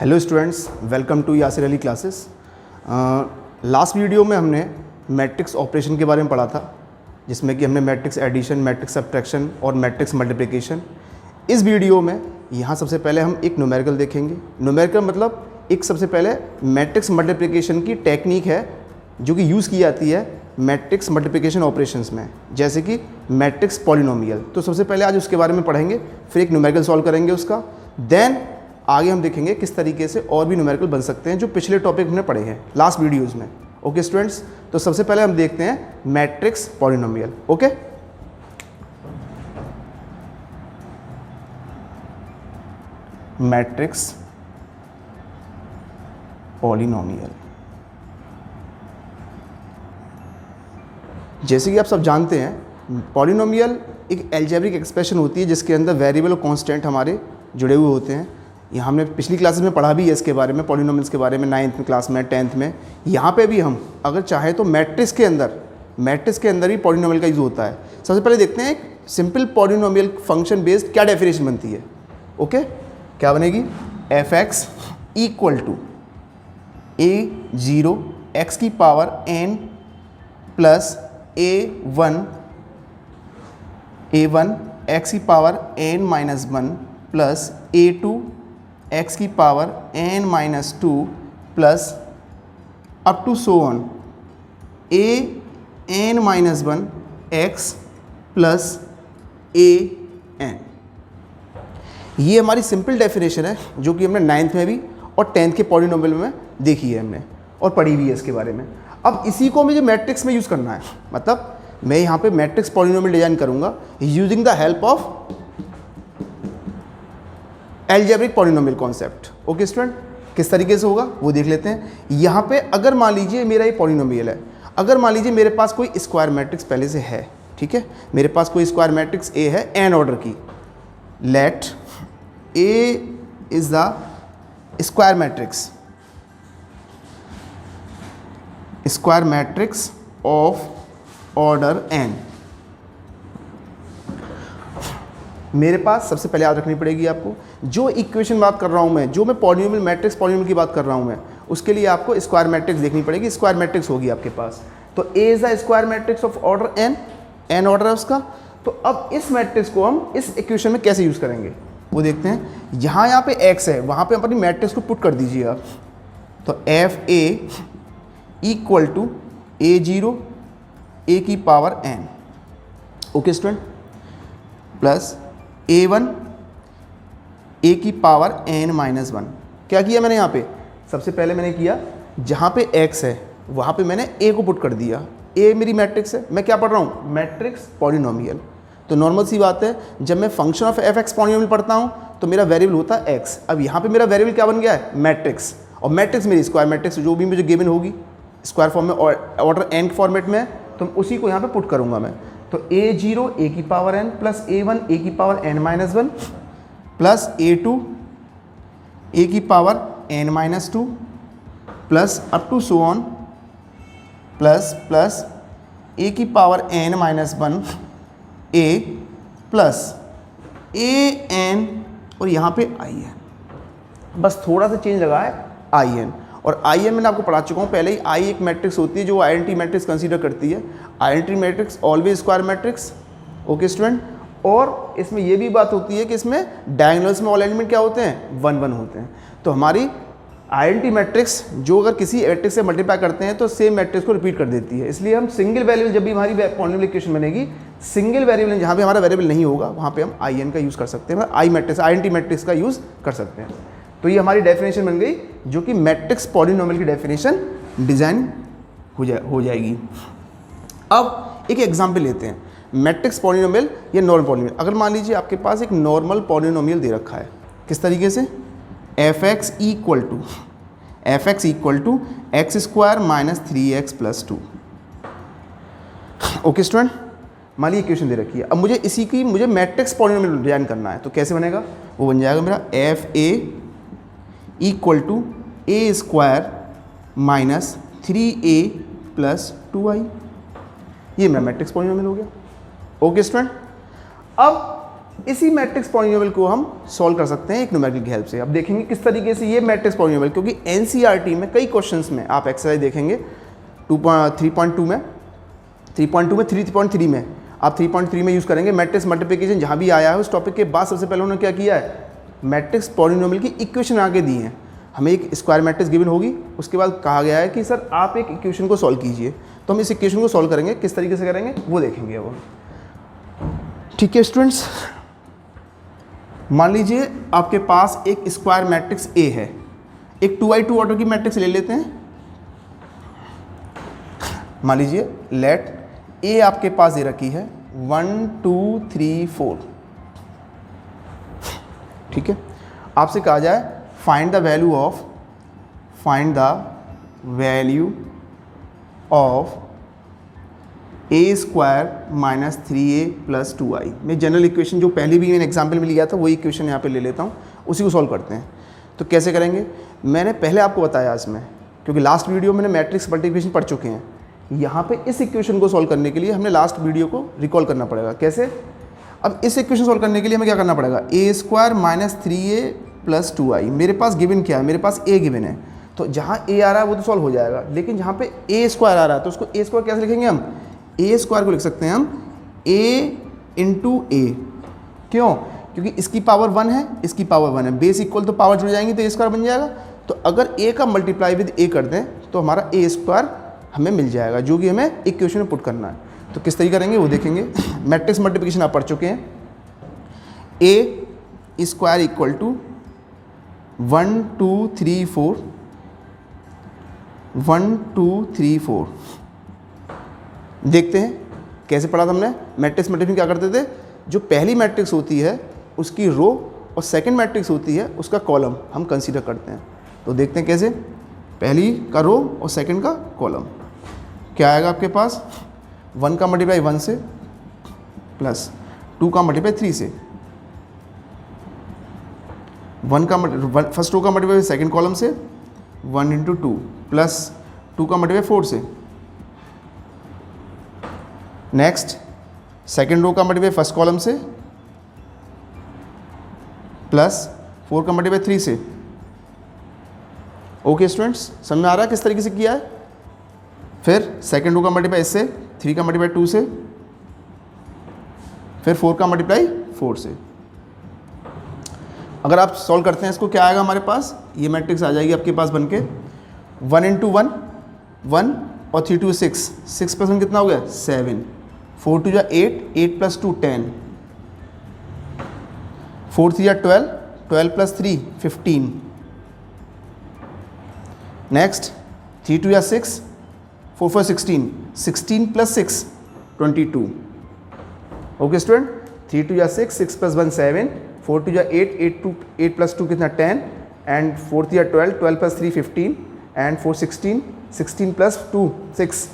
Hello students, welcome to Yasir Ali classes. Last video में हमने matrix operation के बारे में पढ़ा था, जिसमें कि हमने मैट्रिक्स एडिशन, मैट्रिक्स सब्ट्रैक्शन और मैट्रिक्स मल्टीप्लिकेशन। इस वीडियो में यहाँ सबसे पहले हम एक न्यूमेरिकल देखेंगे। न्यूमेरिकल मतलब एक सबसे पहले मैट्रिक्स मल्टीप्लिकेशन की टेक्निक है जो कि यूज़ की जाती है मैट्रिक्स मल्टीप्लिकेशन ऑपरेशंस में, जैसे कि मैट्रिक्स पॉलिनोमियल। तो सबसे पहले आज उसके बारे में पढ़ेंगे, फिर एक न्यूमेरिकल सॉल्व करेंगे उसका। देन आगे हम देखेंगे किस तरीके से और भी न्यूमेरिकल बन सकते हैं जो पिछले टॉपिक हमने पढ़े हैं लास्ट वीडियोज़ में। ओके स्टूडेंट्स, तो सबसे पहले हम देखते हैं matrix polynomial. Okay, matrix polynomial. जैसे कि आप सब जानते हैं, पॉलिनोमियल एक अलजेब्रिक एक्सप्रेशन होती है जिसके अंदर वेरिएबल और कांस्टेंट हमारे जुड़े हुए होते हैं। यहाँ हमने पिछली क्लासेस में पढ़ा भी है इसके बारे में, पॉलिनोमियल्स के बारे में, 9th क्लास में, 10th में। यहाँ पे भी हम अगर चाहें तो मैट्रिक्स के अंदर भी पॉलिनोमियल का यूज़ होता है। सबसे पहले देखते हैं एक सिंपल पॉलिनोमियल फंक्शन बेस्ड क्या डेफिनेशन बनती है। ओके, क्या बनेगी? f(x) equal to a0 x की power n plus a1 x की power n minus 1 plus a2 x की power n minus 2 plus up to so on a n minus 1 x plus a n। ये हमारी simple definition है जो कि हमने 9th में भी और 10th के पॉलिनोमियल में देखी है हमने और पढ़ी भी है इसके बारे में। अब इसी को मुझे मैट्रिक्स में यूज़ करना है, मतलब मैं यहाँ पे मैट्रिक्स पॉलिनोमियल डिजाइन करूँगा using the help of algebraic polynomial concept. Okay student, किस तरीके से होगा वो देख लेते हैं। यहाँ पे अगर मान लीजिए मेरा ये पॉलिनोमियल है, अगर मान लीजिए मेरे पास कोई स्क्वायर मैट्रिक्स पहले से है, ठीक है, मेरे पास कोई स्क्वायर मैट्रिक्स ए है एन ऑर्डर की। Let A is the square matrix of order N. मेरे पास सबसे पहले याद रखनी पड़ेगी आपको, जो इक्वेशन बात कर रहा हूँ मैं, जो मैं पॉलिनोमियल मैट्रिक्स पॉलिनोमियल की बात कर रहा हूँ मैं, उसके लिए आपको स्क्वायर मैट्रिक्स देखनी पड़ेगी। स्क्वायर मैट्रिक्स होगी आपके पास, तो A is the square matrix of order N, N order है उसका। तो अब इस मैट्रिक्स को हम इस इक्वेशन में कैसे यूज़ करेंगे वो देखते हैं। यहाँ पे एक्स है, वहाँ पे अपनी मैट्रिक्स को पुट कर दीजिए आप। तो F A equal to a0 a की power n। Okay student, plus a1 a की पावर n माइनस 1। क्या किया मैंने यहाँ पे? सबसे पहले मैंने किया, जहाँ पे x है वहाँ पे मैंने a को पुट कर दिया। a मेरी मैट्रिक्स है, मैं क्या पढ़ रहा हूँ? Matrix polynomial. तो नॉर्मल सी बात है, जब मैं फंक्शन ऑफ f(x) पॉलिनोमियल पढ़ता हूँ तो मेरा वेरिएबल होता है x। अब यहाँ पे मेरा वेरिएबल क्या बन गया है? मैट्रिक्स। और मैट्रिक्स मेरी स्क्वायर मैट्रिक्स जो भी मुझे गिवन होगी स्क्वायर फॉर्म में और ऑर्डर n फॉर्मेट में, तो उसी को यहाँ पे पुट करूँगा मैं। तो a0 a की power n plus a1 a की power n minus 1 plus a2 a की power n minus 2 plus up to so on plus a की power n minus 1 a plus a n और यहाँ पे i है, बस थोड़ा सा चेंज लगा है i n। और आई एन मैंने आपको पढ़ा चुका हूँ पहले ही। आई एक मैट्रिक्स होती है जो आइडेंटिटी मैट्रिक्स कंसीडर करती है। Identity matrix always square matrix. Okay student, और इसमें ये भी बात होती है कि इसमें डायगोनल्स में ऑल एलिमेंट क्या होते हैं? 1 1 होते हैं। तो हमारी आइडेंटिटी मैट्रिक्स जो अगर किसी मैट्रिक्स से मल्टीप्लाई करते हैं तो सेम मैट्रिक्स को रिपीट कर देती है। इसलिए हम सिंगल वेरिएबल, जब भी हमारी पॉलिनोमियल इक्वेशन बनेगी, सिंगल वेरिएबल जहाँ पे हमारा वेरिएबल नहीं होगा वहाँ पे हम आई एन का यूज़ कर सकते हैं, आई मैट्रिक्स, आइडेंटिटी मैट्रिक्स का यूज़ कर सकते हैं। तो ये हमारी डेफिनेशन बन गई जो कि मैट्रिक्स पॉलिनोमियल की डेफिनेशन डिज़ाइन हो जाएगी। अब एक एग्जांपल लेते हैं, मैट्रिक्स पॉलिनोमियल या नॉर्मल पॉलिनोमियल। अगर मान लीजिए आपके पास एक नॉर्मल पॉलिनोमियल दे रखा है, किस तरीके से? f(x) equal to X square minus 3x plus 2। Okay student, मान लीजिए इक्वेशन दे रखी है। अब मुझे मैट्रिक्स पॉलिनोमियल डिजाइन करना है, तो कैसे बनेगा? वो बन जाएगा मेरा fa equal to a square minus 3a plus 2i। ये मेरा मैट्रिक्स पॉलिनोमियल हो गया। ओके स्टूडेंट, अब इसी मैट्रिक्स पॉलिनोमियल को हम सॉल्व कर सकते हैं एक न्यूमेरिकल की हेल्प से। अब देखेंगे किस तरीके से ये मैट्रिक्स पॉलिनोमियल, क्योंकि एनसीईआरटी में कई क्वेश्चंस में आप एक्सरसाइज देखेंगे 3.2 में 3.3 में आप 3.3 में यूज़ करेंगे मैट्रिक्स मल्टीप्लिकेशन। जहाँ भी आया है उस टॉपिक के बाद सबसे पहले उन्होंने क्या किया है, मैट्रिक्स पॉलिनोमियल की इक्वेशन आगे दी है। हमें एक स्क्वायर मैट्रिक्स गिवन होगी, उसके बाद कहा गया है कि सर आप एक इक्वेशन को सॉल्व कीजिए। तो हम इस इक्वेशन को सॉल्व करेंगे, किस तरीके से करेंगे वो देखेंगे अब। ठीक है स्टूडेंट्स, मान लीजिए आपके पास एक स्क्वायर मैट्रिक्स ए है, एक 2x2 ऑर्डर की मैट्रिक्स ले लेते हैं। मान लीजिए लेट ए आपके पास दे रखी है 1 2 3 4। ठीक है, आपसे कहा जाए find the value of A square minus 3a plus 2i। मैं जनरल इक्वेशन जो पहले भी मैंने एग्जाम्पल में लिया था वही इक्वेशन यहाँ पे ले लेता हूँ, उसी को सॉल्व करते हैं। तो कैसे करेंगे, मैंने पहले आपको बताया इसमें, क्योंकि लास्ट वीडियो में मैट्रिक्स मल्टीप्लिकेशन पढ़ चुके हैं। यहाँ पे इस इक्वेशन को सॉल्व करने के लिए हमने लास्ट वीडियो को रिकॉल करना पड़ेगा। कैसे, अब इस इक्वेशन सॉल्व करने के लिए हमें क्या करना पड़ेगा, ए square minus 3a plus 2i। मेरे पास गिवन क्या है, मेरे पास a गिवन है, तो जहाँ a आ रहा है वो तो सॉल्व हो जाएगा, लेकिन जहाँ पे a स्क्वायर आ रहा है तो उसको a स्क्वायर कैसे लिखेंगे हम, a स्क्वायर को लिख सकते हैं हम a इंटू a। क्यों, क्योंकि इसकी पावर 1 है, इसकी पावर 1 है, बेस इक्वल तो पावर जुड़ जाएंगी तो a स्क्वायर बन जाएगा। तो अगर a का मल्टीप्लाई विद a कर दें तो हमारा a स्क्वायर हमें मिल जाएगा, जो कि हमें इक्वेशन में पुट करना है। तो किस तरीके करेंगे वो देखेंगे। मैट्रिक्स मल्टीप्लिकेशन आप पढ़ चुके हैं, a स्क्वायर इक्वल टू 1 2 3 4 1 2 3 4। देखते हैं कैसे पढ़ा था हमने। मैट्रिक्स मल्टीप्लिकेशन क्या करते थे, जो पहली मैट्रिक्स होती है उसकी रो और सेकंड मैट्रिक्स होती है उसका कॉलम हम कंसीडर करते हैं। तो देखते हैं कैसे, पहली का रो और सेकंड का कॉलम। क्या आएगा आपके पास, 1 का मल्टीप्लाई 1 से प्लस 2 का मल्टीप्लाई 3 से, 1 का फर्स्ट रो का मल्टीप्लाई सेकंड कॉलम से 1 इंटू 2 प्लस 2 का मल्टीप्लाई 4 से, नेक्स्ट सेकंड रो का मल्टीप्लाई फर्स्ट कॉलम से प्लस 4 का मल्टीप्लाई 3 से। ओके स्टूडेंट्स, समझ में आ रहा है किस तरीके से किया है। फिर सेकंड रो का मल्टीप्लाई इससे, 3 का मल्टीप्लाई 2 से, फिर 4 का मल्टीप्लाई 4 से। अगर आप सॉल्व करते हैं इसको क्या आएगा हमारे पास, ये मैट्रिक्स आ जाएगी आपके पास बनके 1 इंटू 1 1 और 3 2 6 6 प्लस 1 कितना हो गया 7, 4 2 जा 8 8 प्लस 2 10, 4 3 जा 12 12 प्लस 3 15, नेक्स्ट 3 2 जा 6 4 4 16 16 प्लस 6 22। ओके स्टूडेंट, 3 2 जा 6 6 प्लस 1 7 4 2 जा 8 8 प्लस 2 कितना 10 एंड 4 3 जा 12 12 प्लस 3 15 एंड 4 16 16 प्लस 2 6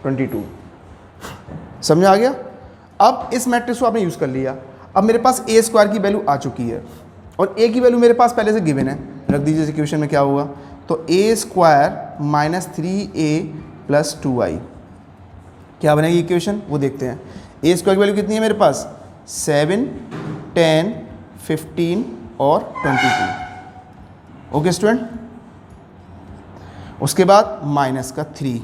22। समझ आ गया। अब इस मैट्रिक्स को आपने यूज़ कर लिया। अब मेरे पास a स्क्वायर की वैल्यू आ चुकी है और a की वैल्यू मेरे पास पहले से गिवन है, रख दीजिए इस इक्वेशन में। क्या होगा, तो a square minus 3a plus 2i क्या बनेगी इक्वेशन वो देखते हैं। a स्क्वायर की वैल्यू कितनी है मेरे पास 7 10 15 और 22। ओके स्टूडेंट, उसके बाद माइनस का 3।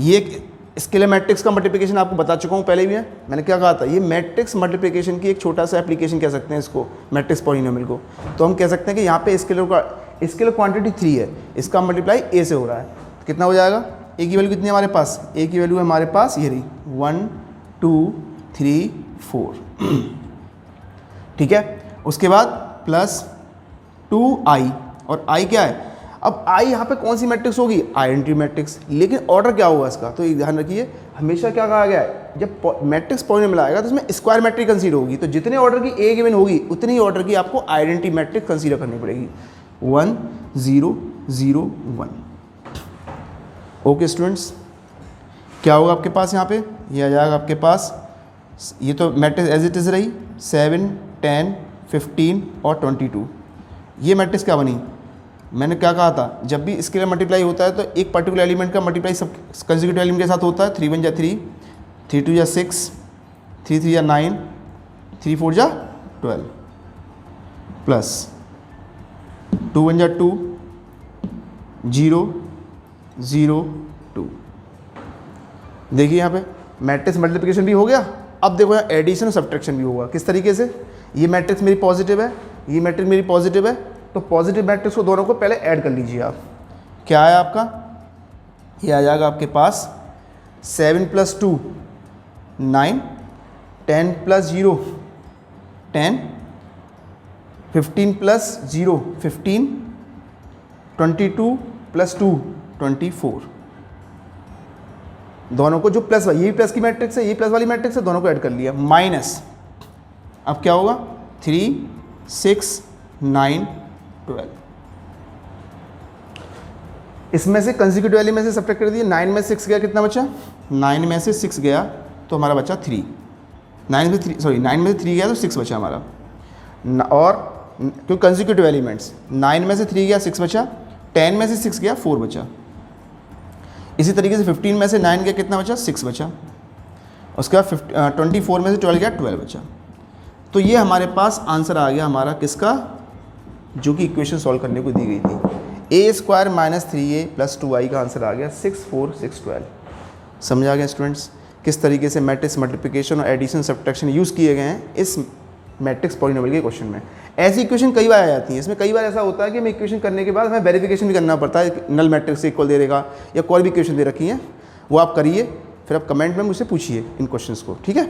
ये स्केलर मैट्रिक्स का मल्टीप्लिकेशन आपको बता चुका हूँ पहले भी है। मैंने क्या कहा था, ये मैट्रिक्स मल्टीप्लिकेशन की एक छोटा सा एप्लीकेशन कह सकते हैं इसको, मैट्रिक्स पॉलिनोमियल को। तो हम कह सकते हैं कि यहाँ पे स्केलर क्वांटिटी 3 है, इसका मल्टीप्लाई a से हो रहा है, तो कितना हो जाएगा। a की वैल्यू कितनी है हमारे पास, a की वैल्यू है हमारे पास ये रही 1 2 3 4। ठीक है, उसके बाद प्लस 2i और i क्या है। अब i यहाँ पे कौन सी मैट्रिक्स होगी, आइडेंटिटी मैट्रिक्स। लेकिन ऑर्डर क्या होगा इसका, तो ध्यान रखिए हमेशा क्या कहा गया है, जब मैट्रिक्स पॉलिनोमियल आएगा तो उसमें स्क्वायर मैट्रिक्स कंसीडर होगी। तो जितने ऑर्डर की a गिवन होगी उतनी ही ऑर्डर की आपको आइडेंटिटी मैट्रिक्स कंसीडर करनी पड़ेगी, 1 0 0 1। ओके स्टूडेंट्स, क्या होगा आपके पास यहाँ पे, ये आ जाएगा आपके पास, ये तो मैट्रिक्स एज इट इज़ रही 7 10 15 और 22। ये मैट्रिक्स क्या बनी, मैंने क्या कहा था, जब भी स्केलर मल्टीप्लाई होता है तो एक पर्टिकुलर एलिमेंट का मल्टीप्लाई सब कंसेक्यूटिव एलिमेंट के साथ होता है। 3 1 जा 3 3 2 जा 6 3 3 जा 9 3 4 जा 12 प्लस 2 1 जा 2, 0 0 2। देखिए यहाँ पे मैट्रिक्स मल्टीप्लिकेशन भी हो गया। अब देखो यहाँ एडिशन और सब्ट्रैक्शन भी होगा। किस तरीके से, ये मैट्रिक्स मेरी पॉजिटिव है, ये मैट्रिक्स मेरी पॉजिटिव है, तो पॉजिटिव मैट्रिक्स को दोनों को पहले ऐड कर लीजिए आप। क्या है आपका, ये आ जाएगा आपके पास 7 + 2 9, 10 + 0 10, 15 + 0 15, 22 + 2 24। दोनों को जो प्लस, ये प्लस की मैट्रिक्स है, ये प्लस वाली मैट्रिक्स है, दोनों को ऐड कर लिया। माइनस, अब क्या होगा 3 6 9 12। इसमें से कंसेक्यूटिव वैल्यू में से सब्ट्रैक्ट कर दिया। 9 में 6 गया, कितना बचा, 9 में से 6 गया तो हमारा बचा 3। 9 में 3 गया तो 6 बचा हमारा। और क्योंकि कंसेक्यूटिव एलिमेंट्स, 9 में से 3 गया 6 बचा, 10 में से 6 गया 4 बचा। इसी तरीके से 15 में से 9 गया, कितना बचा, 6 बचा। उसके बाद 24 में से 12 गया, 12 बचा। तो ये हमारे पास आंसर आ गया हमारा किसका, जो कि इक्वेशन सॉल्व करने को दी गई थी। a² - 3a + 2i का आंसर आ गया 6 4 6 12। समझ आ गया स्टूडेंट्स किस तरीके से मैट्रिक्स मल्टीप्लिकेशन और एडिशन सब्ट्रैक्शन यूज़ किए गए हैं इस मैट्रिक्स पॉलिनोमियल के क्वेश्चन में। ऐसी इक्वेशन कई बार आ जाती हैं। इसमें कई बार ऐसा होता है कि हमें इक्वेशन करने के बाद हमें वेरिफिकेशन भी करना पड़ता है, नल मैट्रिक्स से इक्वल दे देगा या कोई भी इक्वेशन दे रखी है, वो आप करिए, फिर आप कमेंट में मुझसे पूछिए इन क्वेश्चंस को, ठीक है।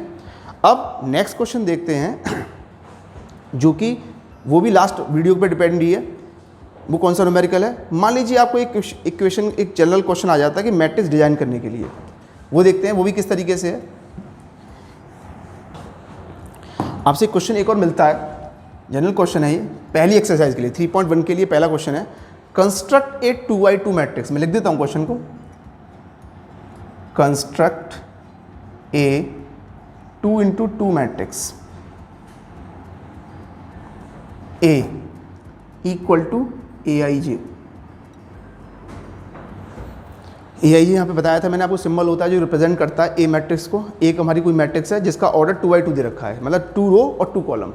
अब नेक्स्ट क्वेश्चन देखते हैं, जो कि वो भी लास्ट वीडियो पे डिपेंड ही है। वो कौन सा न्यूमेरिकल है, मान लीजिए आपको एक इक्वेशन, एक जनरल क्वेश्चन आ जाता है कि मैट्रिक्स डिजाइन करने के लिए, वो देखते हैं वो भी किस तरीके से है। आपसे क्वेश्चन एक और मिलता है, जनरल क्वेश्चन है ये, पहली एक्सरसाइज के लिए 3.1 के लिए पहला क्वेश्चन है, कंस्ट्रक्ट ए 2x2 मैट्रिक्स। मैं लिख देता हूँ क्वेश्चन को, construct A 2 × 2 matrix A = aij। aij यहाँ पे बताया था मैंने आपको, सिंबल होता है जो रिप्रेजेंट करता है ए मैट्रिक्स को। एक हमारी कोई मैट्रिक्स है जिसका ऑर्डर 2x2 दे रखा है, मतलब 2 रो और 2 column,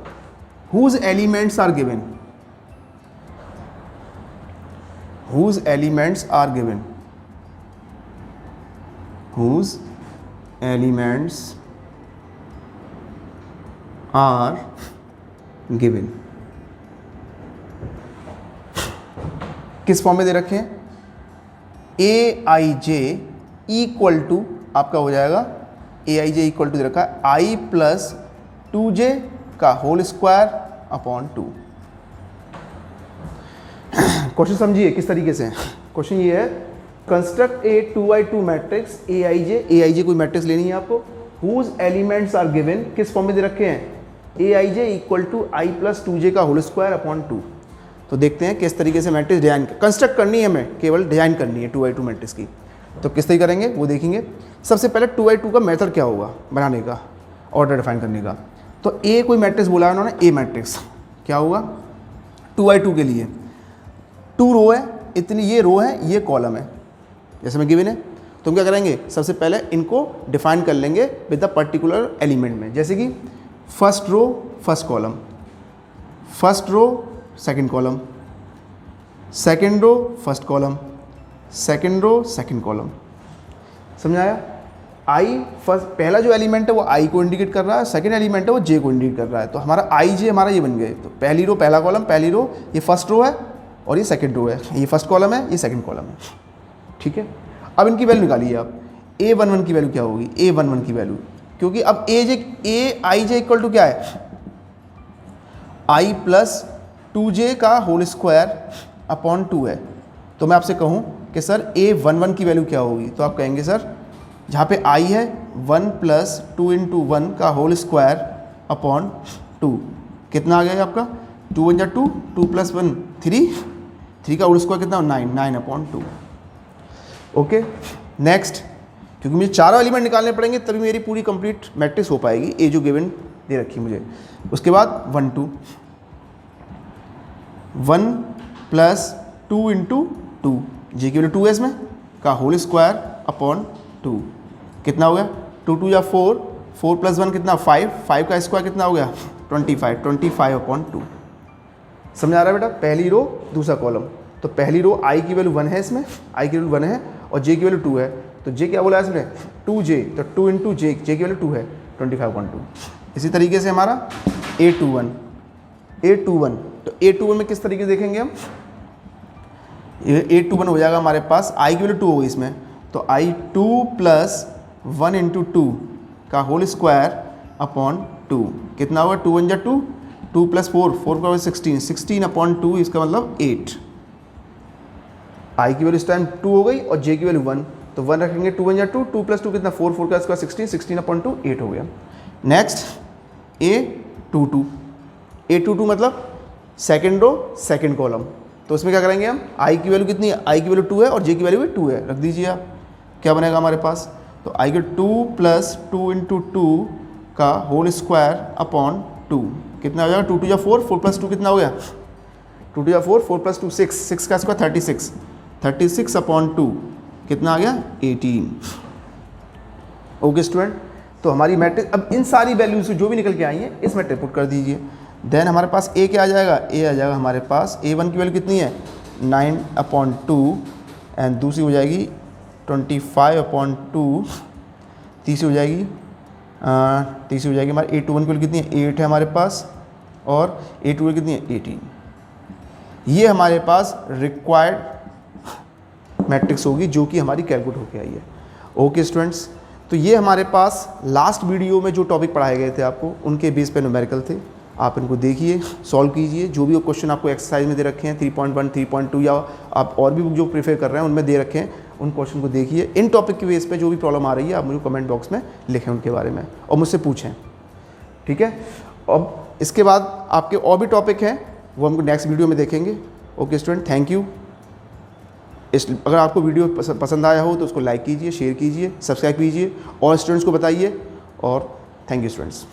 whose elements are given, whose elements are given, whose elements are given। किस फॉर्म में दे रखे हैं, aij = आपका हो जाएगा, aij = दे रखा है i + 2j का होल स्क्वायर अपॉन 2। क्वेश्चन समझिए किस तरीके से। क्वेश्चन ये है, कंस्ट्रक्ट ए 2x2 मैट्रिक्स aij कोई मैट्रिक्स लेनी है आपको, whose elements are given, किस फॉर्म में दे रखे हैं, aij = i + 2j का होल स्क्वायर अपॉन 2। तो देखते हैं किस तरीके से मैट्रिक्स डिजाइन कंस्ट्रक्ट करनी है, हमें केवल डिजाइन करनी है 2x2 मैट्रिक्स की। तो किस तरीके करेंगे वो देखेंगे। सबसे पहले 2x2 का मेथड क्या होगा बनाने का, ऑर्डर डिफाइन करने का। तो ए कोई मैट्रिक्स बोला है उन्होंने, ए मैट्रिक्स क्या होगा 2x2 के लिए, 2 रो है, इतनी ये रो है, ये कॉलम है, जैसे मैं गिवन है। तो हम क्या करेंगे, सबसे पहले इनको डिफाइन कर लेंगे विद द पर्टिकुलर एलिमेंट में, जैसे कि first row first column, first row second column, second row first column, second row second column. समझाया। आई फर्स्ट, पहला जो एलिमेंट है वो आई को इंडिकेट कर रहा है, सेकंड एलिमेंट है वो जे को इंडिकेट कर रहा है। तो हमारा आई जे हमारा ये बन गए। तो पहली रो पहला कॉलम, पहली रो ये फर्स्ट रो है और ये सेकंड रो है, ये फर्स्ट कॉलम है, ये सेकंड कॉलम है, ठीक है। अब इनकी वैल्यू निकालिए आप, a11 की वैल्यू क्या होगी, a11 की वैल्यू, क्योंकि अब आई जे = क्या है, i + 2j का होल स्क्वायर अपॉन 2 है। तो मैं आपसे कहूँ कि सर a11 की वैल्यू क्या होगी, तो आप कहेंगे सर जहाँ पे i है 1 + 2 × 1 का होल स्क्वायर अपॉन 2, कितना आ गया आपका, 2 1 जा 2, 2 + 1 3 का होल स्क्वायर कितना, 9/2। ओके नेक्स्ट, क्योंकि मुझे चारों एलिमेंट निकालने पड़ेंगे तभी मेरी पूरी कंप्लीट मैट्रिक्स हो पाएगी, ए जो गिवन दे रखी मुझे। उसके बाद 1 2 1 + 2 × 2, जी की वैल्यू 2 है इसमें, का होल स्क्वायर अपॉन 2, कितना हो गया, 2 2 या 4, 4 + 1 कितना 5, 5 का स्क्वायर कितना हो गया 25/2 समझ आ रहा है बेटा। पहली रो दूसरा कॉलम, तो पहली रो i की वैल्यू 1 है, इसमें i की वैल्यू 1 है और j की वैल्यू 2 है, तो j क्या बोला है इसमें 2j, तो 2 इंटू j की वैल्यू 2 है 25/2। इसी तरीके से हमारा A21 तो A21 में किस तरीके से देखेंगे हम, A21 हो जाएगा हमारे पास i की वैल्यू 2 होगी इसमें, तो i2 प्लस 1 इंटू 2 का होल स्क्वायर अपॉन 2 कितना होगा 2 1 जा 2, 2 प्लस 4 4 का 16 अपॉन 2, इसका मतलब 8। i की वैल्यू इस टाइम 2 हो गई और j की वैल्यू 1, तो 1 रखेंगे 2 1 जा 2, 2 प्लस 2 कितना 4 4 का इसका 16 अपॉन 2 8 हो गया। नेक्स्ट A22 मतलब सेकेंड रो सेकेंड कॉलम, तो उसमें क्या करेंगे हम, i की वैल्यू कितनी है, i की वैल्यू 2 है और j की वैल्यू भी 2 है, रख दीजिए आप। क्या बनेगा हमारे पास, तो i के 2 प्लस 2 इंटू 2 का होल स्क्वायर अपॉन 2 कितना हो जाएगा 2 2 या 4, 4 प्लस 2 कितना हो गया 2 2 या 4, 4 प्लस 2 6, 6 का स्क्वायर 36 अपॉन 2 कितना आ गया 18। ओके स्टूडेंट, तो हमारी मैट्रिक्स अब इन सारी वैल्यूज से जो भी निकल के आई हैं इस मैट्रिक्स पुट कर दीजिए। देन हमारे पास a क्या आ जाएगा, a आ जाएगा हमारे पास A1 की वैल्यू कितनी है 9/2 एंड दूसरी हो जाएगी 25/2, तीसरी हो जाएगी हमारे A21 की वैल्यू कितनी है 8 है हमारे पास और A2 कितनी है 18। ये हमारे पास रिक्वायर्ड मैट्रिक्स होगी जो कि हमारी कैलकुलेट होके आई है। ओके स्टूडेंट्स, तो ये हमारे पास लास्ट वीडियो में जो टॉपिक पढ़ाए गए थे आपको उनके बेस पे न्यूमेरिकल थे, आप इनको देखिए सॉल्व कीजिए। जो भी क्वेश्चन आपको एक्सरसाइज में दे रखे हैं 3.1 3.2 या आप और भी बुक जो प्रीफर कर रहे हैं उनमें दे रखे हैं, उन क्वेश्चन को देखिए। इन टॉपिक के बेस पे जो भी प्रॉब्लम आ रही है आप मुझे कमेंट बॉक्स में लिखें उनके बारे में और मुझसे पूछें, ठीक है। अब इसके बाद आपके और भी टॉपिक हैं वो हमको नेक्स्ट वीडियो में देखेंगे। Okay student, thank you. अगर आपको वीडियो पसंद आया हो तो उसको लाइक कीजिए, शेयर कीजिए, सब्सक्राइब कीजिए और स्टूडेंट्स को बताइए। और थैंक यू स्टूडेंट्स।